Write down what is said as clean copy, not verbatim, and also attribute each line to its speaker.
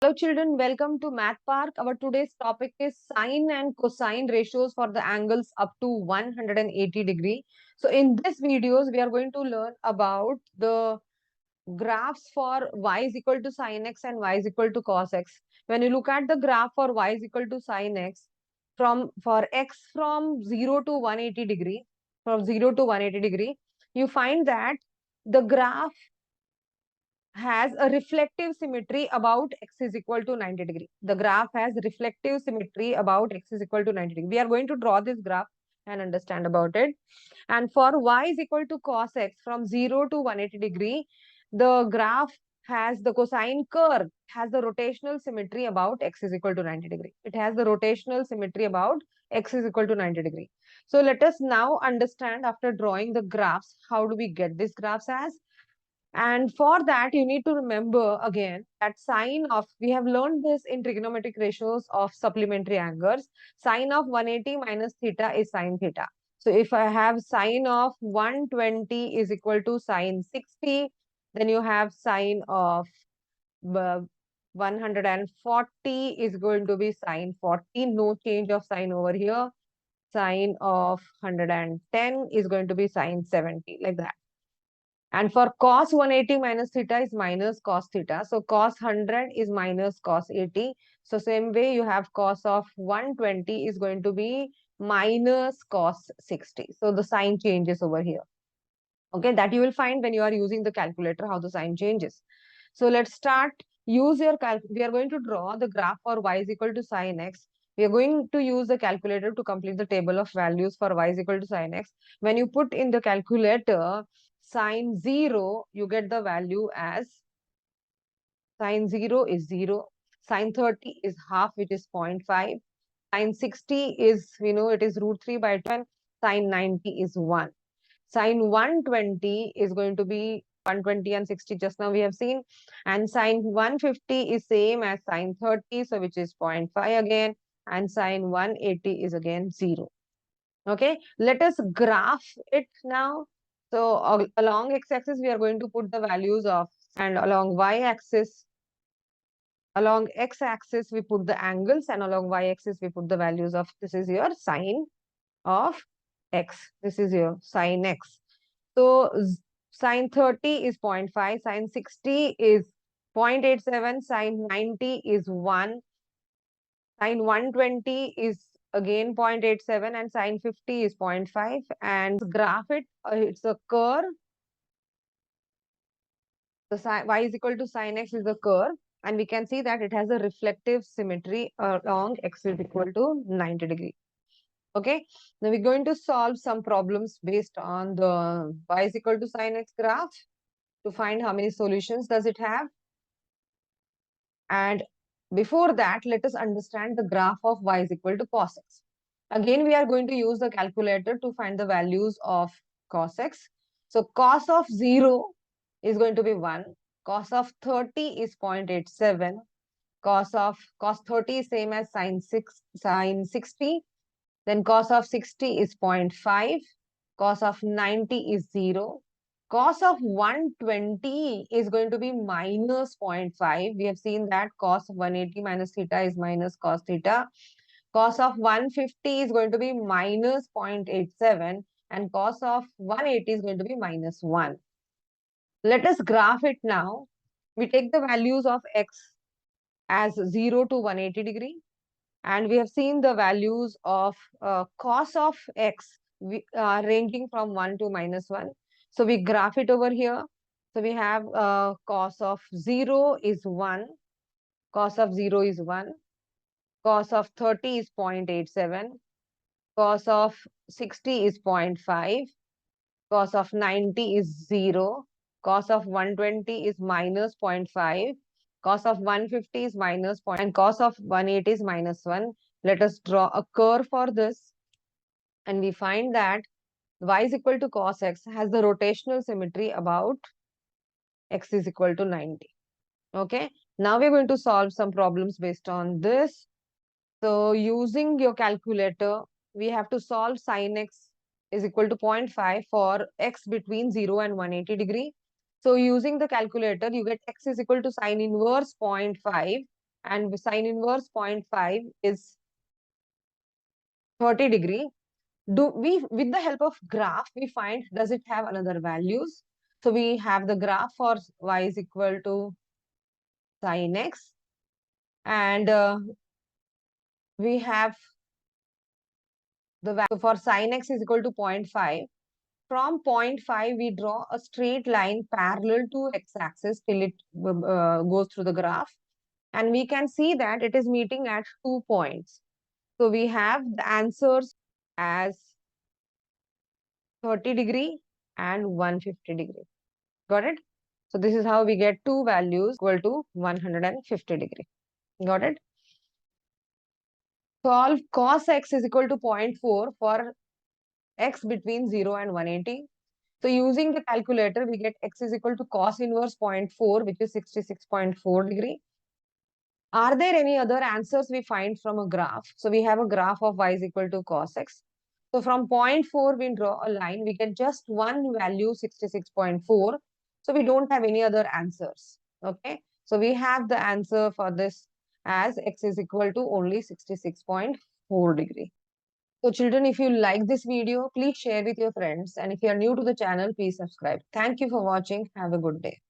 Speaker 1: Hello children, welcome to Math Park. Our today's topic is sine and cosine ratios for the angles up to 180 degree. So in this videos, we are going to learn about the graphs for y is equal to sine x and y is equal to cos x. When you look at the graph for y is equal to sine x, for x from 0 to 180 degree, from 0 to 180 degree, you find that the graph has a reflective symmetry about x is equal to 90 degree. The graph has reflective symmetry about x is equal to 90 degree. We are going to draw this graph and understand about it. And for y is equal to cos x from 0 to 180 degree, the graph has the cosine curve, has the rotational symmetry about x is equal to 90 degree. It has the rotational symmetry about x is equal to 90 degree. So let us now understand after drawing the graphs, how do we get these graphs as? And for that, you need to remember again that sine of, we have learned this in trigonometric ratios of supplementary angles. Sine of 180 minus theta is sine theta. So if I have sine of 120 is equal to sine 60, then you have sine of 140 is going to be sine 40. No change of sign over here. Sine of 110 is going to be sine 70, like that. And for cos 180 minus theta is minus cos theta. So cos 100 is minus cos 80. So same way you have cos of 120 is going to be minus cos 60. So the sign changes over here. Okay, that you will find when you are using the calculator, how the sign changes. So let's start. Use your we are going to draw the graph for y is equal to sine x. We are going to use the calculator to complete the table of values for y is equal to sine x. When you put in the calculator sine 0, you get the value as sine 0 is 0. Sine 30 is half, which is 0.5. Sine 60 is, we know it is root 3 by 10. Sine 90 is 1. Sine 120 is going to be 120 and 60 just now we have seen. And sine 150 is same as sine 30, so which is 0.5 again. And sine 180 is again 0. Okay, let us graph it now. So along x-axis, we are going to put the values of, and along y-axis, along x-axis, we put the angles, and along y-axis, we put the values of, this is your sine of x. This is your sine x. So sine 30 is 0.5, sine 60 is 0.87, sine 90 is 1, sine 120 is again 0.87 and sine 50 is 0.5, and graph it, it's a curve. The y is equal to sine x is a curve, and we can see that it has a reflective symmetry along x is equal to 90 degree. Okay, now we're going to solve some problems based on the y is equal to sine x graph to find how many solutions does it have. And before that, let us understand the graph of y is equal to cos x. Again, we are going to use the calculator to find the values of cos x. So cos of 0 is going to be 1. Cos of 30 is 0.87. Cos 30 is same as sine 60. Then cos of 60 is 0.5. Cos of 90 is 0. Cos of 120 is going to be minus 0.5. We have seen that cos of 180 minus theta is minus cos theta. Cos of 150 is going to be minus 0.87 and cos of 180 is going to be minus 1. Let us graph it now. We take the values of x as 0 to 180 degree, and we have seen the values of cos of x ranging from 1 to minus 1. So we graph it over here. So we have cos of 0 is 1, cos of 0 is 1, cos of 30 is 0.87, cos of 60 is 0.5, cos of 90 is 0, cos of 120 is minus 0.5, cos of 150 is minus 0. And cos of 180 is minus 1. Let us draw a curve for this. And we find that y is equal to cos x has the rotational symmetry about x is equal to 90. Okay. Now we're going to solve some problems based on this. So using your calculator, we have to solve sine x is equal to 0.5 for x between 0 and 180 degree. So using the calculator, you get x is equal to sine inverse 0.5 and sine inverse 0.5 is 30 degree. Do we, with the help of graph, we find does it have another values? So we have the graph for y is equal to sin x, and we have the value for sin x is equal to 0.5. From 0.5, we draw a straight line parallel to x-axis till it goes through the graph. And we can see that it is meeting at 2 points. So we have the answers as 30 degree and 150 degree. Got it? So this is how we get two values equal to 150 degree. Got it? Solve cos x is equal to 0.4 for x between 0 and 180. So using the calculator, we get x is equal to cos inverse 0.4, which is 66.4 degree. Are there any other answers we find from a graph? So we have a graph of y is equal to cos x. So from 0.4, we draw a line. We get just one value, 66.4. So we don't have any other answers. Okay. So we have the answer for this as x is equal to only 66.4 degree. So children, if you like this video, please share with your friends. And if you are new to the channel, please subscribe. Thank you for watching. Have a good day.